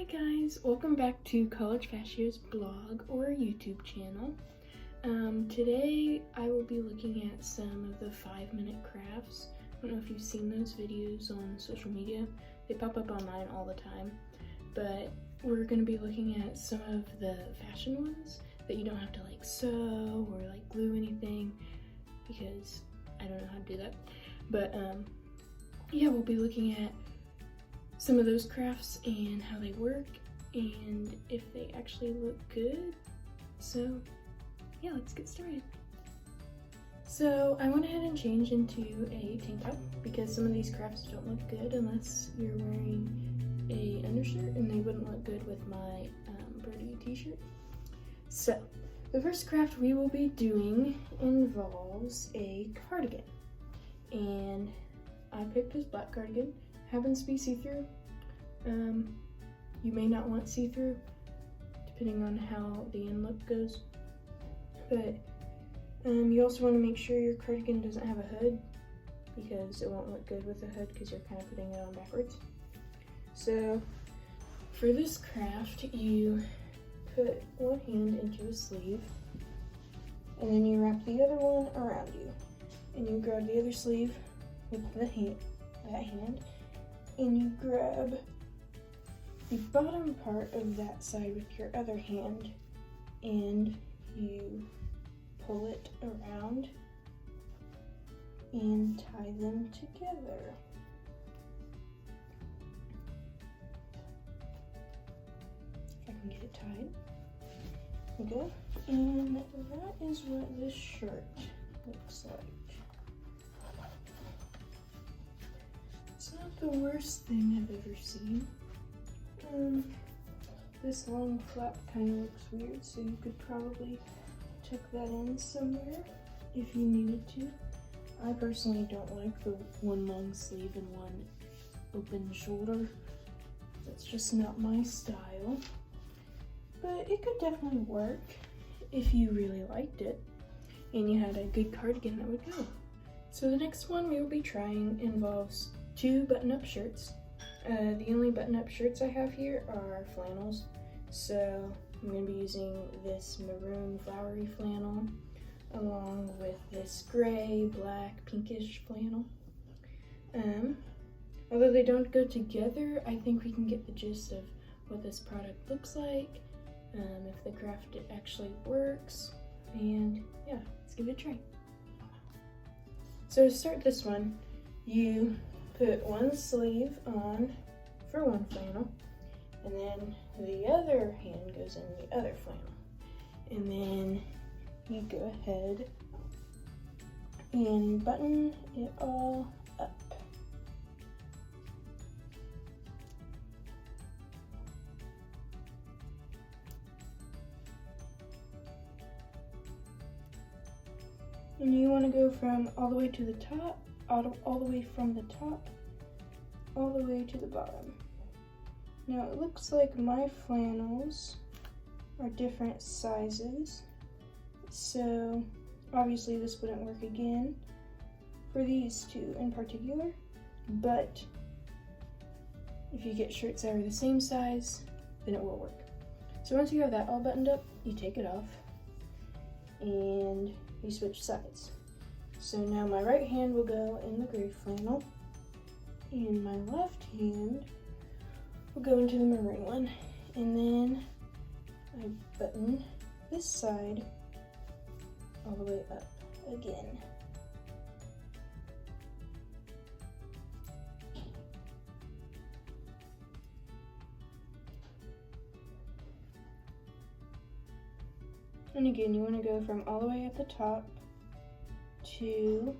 Hi guys, welcome back to College Fashio's blog or YouTube channel. Today I will be looking at some of the 5-minute crafts. I don't know if you've seen those videos on social media. They pop up on mine all the time. But we're going to be looking at some of the fashion ones that you don't have to like sew or like glue anything because I don't know how to do that. But yeah, we'll be looking at some of those crafts and how they work and if they actually look good. So yeah, let's get started. So I went ahead and changed into a tank top because some of these crafts don't look good unless you're wearing a undershirt, and they wouldn't look good with my birdie t-shirt. So the first craft we will be doing involves a cardigan, and I picked this black cardigan. Happens to be see-through. You may not want see-through depending on how the end look goes, but you also want to make sure your cardigan doesn't have a hood because it won't look good with a hood because you're kind of putting it on backwards. So for this craft, you put one hand into a sleeve and then you wrap the other one around you, and you grab the other sleeve with that hand, and you grab the bottom part of that side with your other hand and you pull it around and tie them together. If I can get it tied. Okay, and that is what this shirt looks like. It's not the worst thing I've ever seen. This long flap kind of looks weird, so you could probably tuck that in somewhere if you needed to. I personally don't like the one long sleeve and one open shoulder. That's just not my style. But it could definitely work if you really liked it and you had a good cardigan that would go. So the next one we will be trying involves 2 button-up shirts. The only button-up shirts I have here are flannels, so I'm going to be using this maroon flowery flannel along with this gray, black, pinkish flannel. Although they don't go together, I think we can get the gist of what this product looks like, if the craft actually works, and yeah, let's give it a try. So to start this one, you put one sleeve on for one flannel, and then the other hand goes in the other flannel. And then you go ahead and button it all up. And you want to go from all the way to the top, all the way from the top, all the way to the bottom. Now it looks like my flannels are different sizes, so obviously this wouldn't work again for these two in particular, but if you get shirts that are the same size, then it will work. So once you have that all buttoned up, you take it off and you switch sides. So now my right hand will go in the gray flannel, and my left hand will go into the maroon one. And then I button this side all the way up again. And again, you want to go from all the way at the top to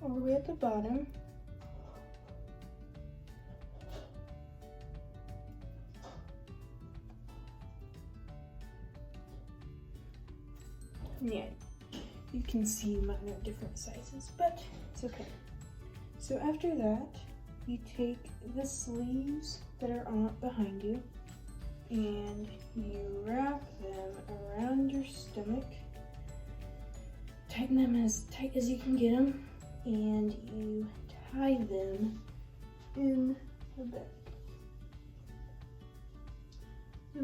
all the way at the bottom. Yeah, you can see mine are different sizes, but it's okay. So after that, you take the sleeves that are on behind you and you wrap them around your stomach. Tighten them as tight as you can get them, and you tie them in the back.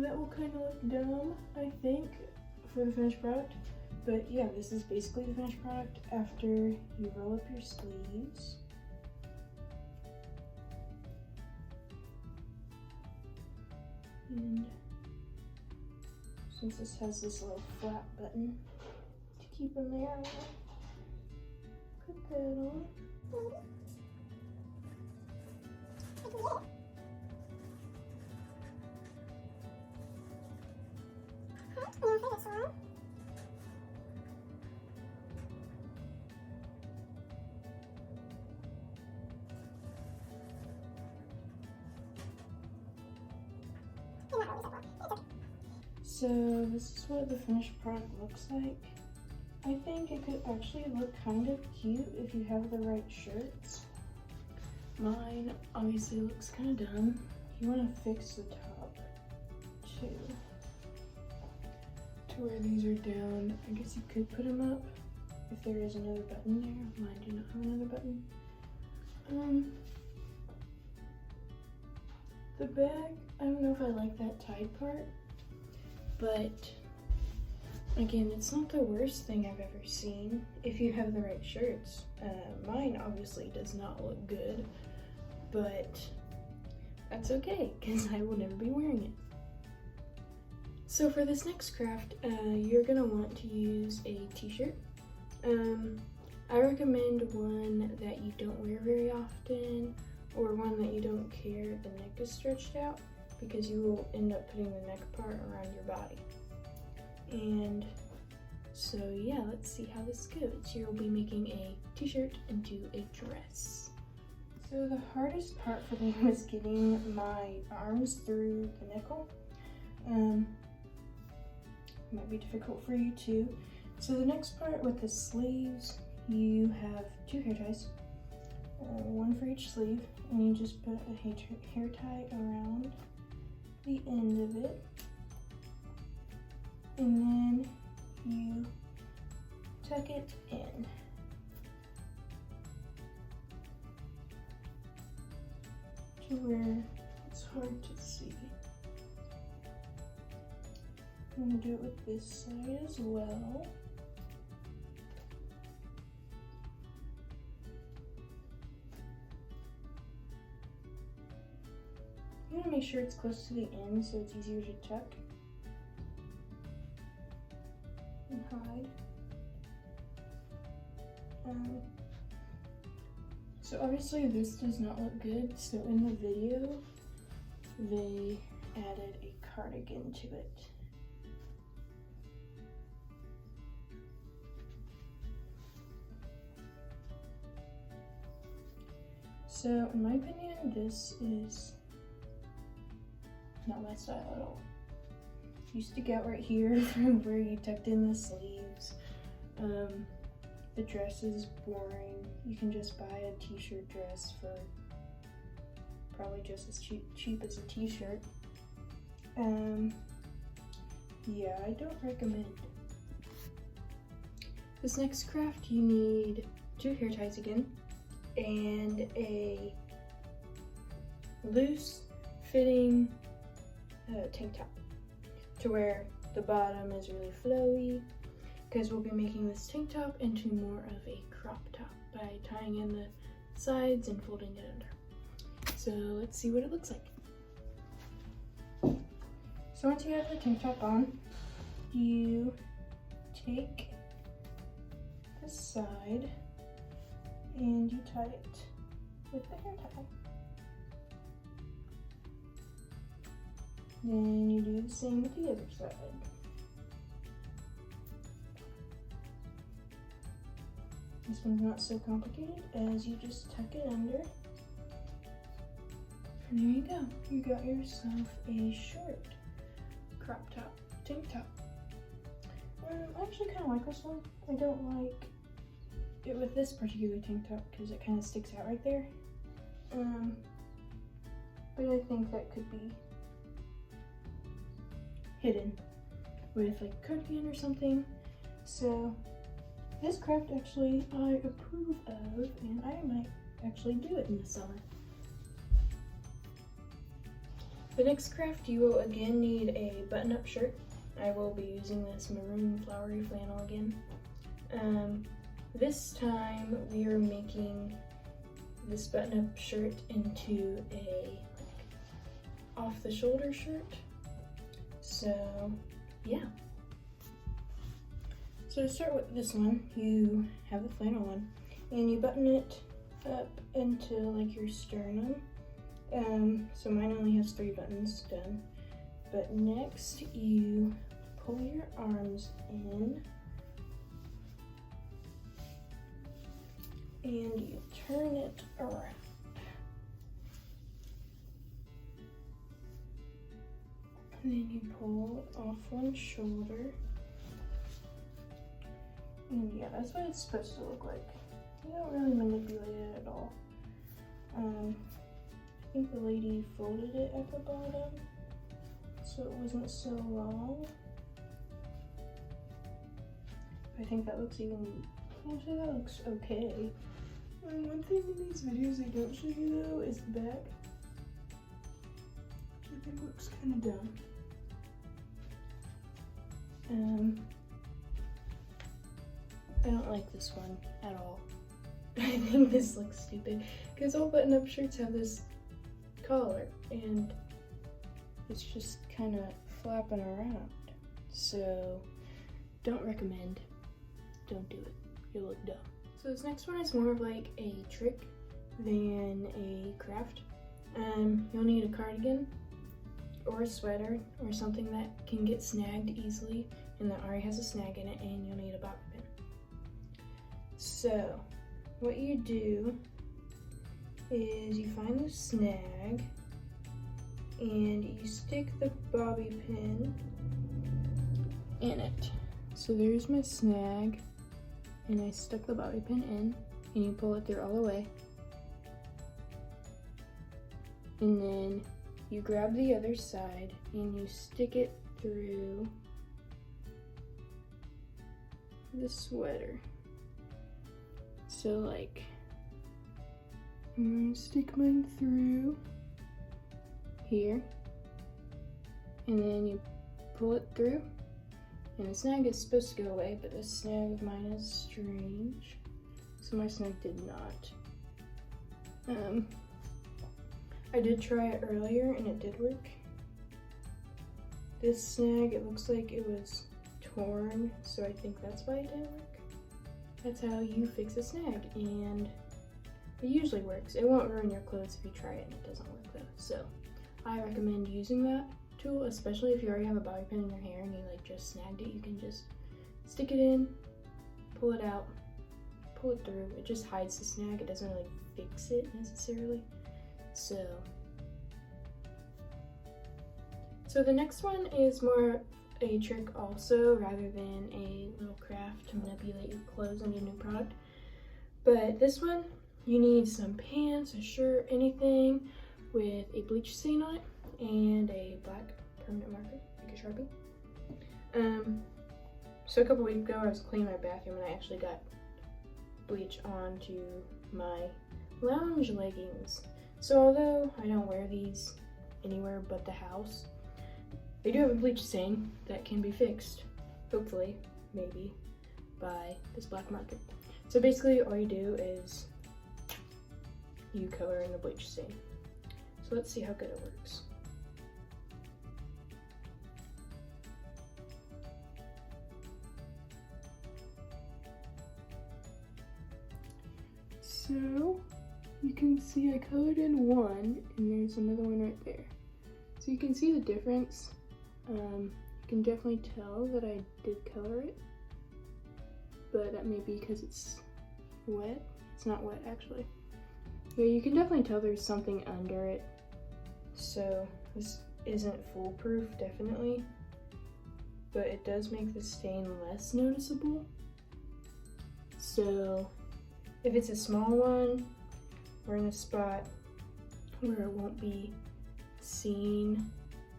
that will kind of look dumb, I think, for the finished product. But yeah, this is basically the finished product after you roll up your sleeves. And since this has this little flat button to keep them there, I'm gonna put that on. So this is what the finished product looks like. I think it could actually look kind of cute if you have the right shirts. Mine obviously looks kind of dumb. You want to fix the top too, to where these are down. I guess you could put them up if there is another button there. Mine do not have another button. The bag, I don't know if I like that tied part, but again, it's not the worst thing I've ever seen if you have the right shirts. Mine obviously does not look good, but that's okay because I will never be wearing it. So for this next craft, you're gonna want to use a t-shirt. I recommend one that you don't wear very often, or one that you don't care the neck is stretched out, because you will end up putting the neck part around your body. And so yeah, let's see how this goes. You'll be making a t-shirt into a dress. So the hardest part for me was getting my arms through the nickel. Might be difficult for you too. So the next part with the sleeves, you have 2 hair ties, one for each sleeve, and you just put a hair tie around the end of it, and then you tuck it in. To where it's hard to see. I'm gonna do it with this side as well. You want to make sure it's close to the end so it's easier to tuck and hide. So obviously this does not look good, so in the video they added a cardigan to it. So in my opinion, this is not my style at all. You stick out right here from where you tucked in the sleeves. The dress is boring. You can just buy a t-shirt dress for probably just as cheap as a t-shirt. Yeah, I don't recommend. This next craft, you need 2 hair ties again, and a loose fitting tank top to where the bottom is really flowy, because we'll be making this tank top into more of a crop top by tying in the sides and folding it under. So let's see what it looks like. So once you have the tank top on, you take the side and you tie it with the hair tie. Then you do the same with the other side. This one's not so complicated, as you just tuck it under. And there you go. You got yourself a short crop top, tank top. I actually kind of like this one. I don't like it with this particular tank top because it kind of sticks out right there. But I think that could be hidden with like a cardigan or something. So this craft actually I approve of, and I might actually do it in the summer. The next craft, you will again need a button-up shirt. I will be using this maroon flowery flannel again. This time we are making this button-up shirt into a off-the-shoulder shirt. So yeah. So to start with this one, you have the flannel one, and you button it up into like your sternum. So mine only has 3 buttons done. But next you pull your arms in and you turn it around. And then you pull off one shoulder. And yeah, that's what it's supposed to look like. You don't really manipulate it at all. I think the lady folded it at the bottom so it wasn't so long. I think that looks actually that looks okay. One thing in these videos they don't show you though is the back, which I think looks kind of dumb. I don't like this one at all. I think this looks stupid because all button-up shirts have this collar and it's just kind of flapping around. So don't recommend. Don't do it. You'll look dumb. So this next one is more of like a trick than a craft. You'll need a cardigan or a sweater or something that can get snagged easily and that already has a snag in it, and you'll need a bobby pin. So what you do is you find the snag and you stick the bobby pin in it. So there's my snag and I stuck the bobby pin in, and you pull it through all the way. And then you grab the other side and you stick it through the sweater. So like, I'm gonna stick mine through here, and then you pull it through, and the snag is supposed to go away, but the snag of mine is strange, so my snag did not. I did try it earlier and it did work. This snag, it looks like it was torn, so I think that's why it didn't work. That's how you fix a snag, and it usually works. It won't ruin your clothes if you try it and it doesn't work though. So I recommend using that tool, especially if you already have a bobby pin in your hair and you like just snagged it. You can just stick it in, pull it out, pull it through. It just hides the snag. It doesn't really fix it necessarily. So the next one is more a trick also, rather than a little craft to manipulate your clothes into a new product. But this one, you need some pants, a shirt, anything with a bleach stain on it, and a black permanent marker, like a Sharpie. So a couple weeks ago I was cleaning my bathroom and I actually got bleach onto my lounge leggings. So although I don't wear these anywhere but the house, they do have a bleach stain that can be fixed, hopefully, maybe, by this black marker. So basically all you do is you color in the bleach stain. So let's see how good it works. So you can see I colored in one and there's another one right there. So you can see the difference. You can definitely tell that I did color it, but that may be because it's wet. It's not wet actually. Yeah, you can definitely tell there's something under it. So this isn't foolproof, definitely, but it does make the stain less noticeable. So if it's a small one or in a spot where it won't be seen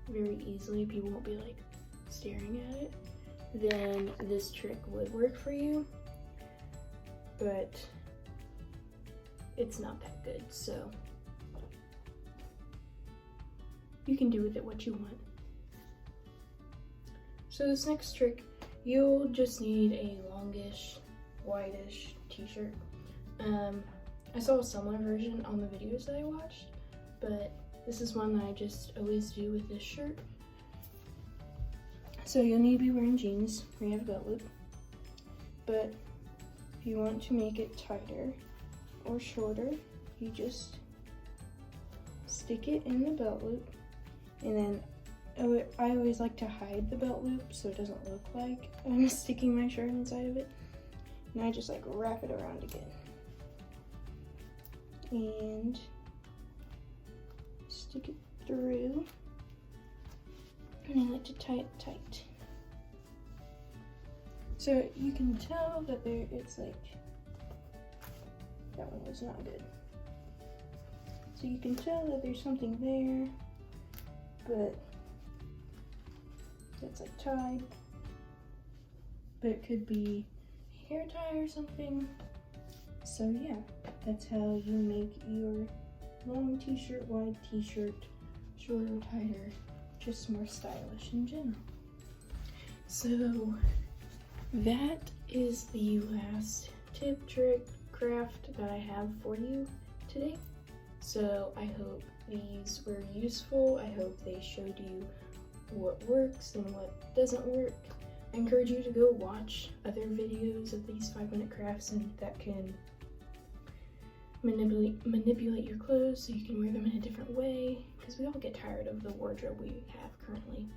very easily, people won't be like staring at it, then this trick would work for you, but it's not that good. So you can do with it what you want. So this next trick, you'll just need a longish, whitish t-shirt. I saw a similar version on the videos that I watched, but this is one that I just always do with this shirt. So you'll need to be wearing jeans where you have a belt loop, but if you want to make it tighter or shorter, you just stick it in the belt loop, and then I always like to hide the belt loop so it doesn't look like I'm sticking my shirt inside of it, and I just like wrap it around again and stick it through, and I like to tie it tight. So you can tell that it's like, that one was not good. So you can tell that there's something there, but that's like tied. But it could be a hair tie or something. So yeah, that's how you make your long t-shirt, wide t-shirt, shorter, tighter, just more stylish in general. So that is the last tip, trick, craft that I have for you today. So I hope these were useful. I hope they showed you what works and what doesn't work. I encourage you to go watch other videos of these 5-minute crafts and that can manipulate your clothes so you can wear them in a different way, because we all get tired of the wardrobe we have currently.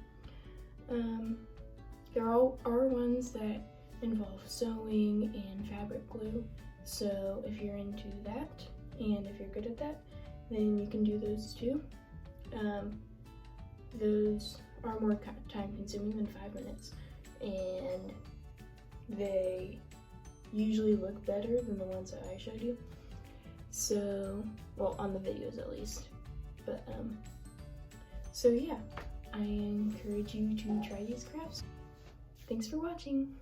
There are ones that involve sewing and fabric glue, so if you're into that and if you're good at that, then you can do those too. Those are more time consuming than 5 minutes, and they usually look better than the ones that I showed you. So, well, on the videos at least. But, so yeah, I encourage you to try these crafts. Thanks for watching.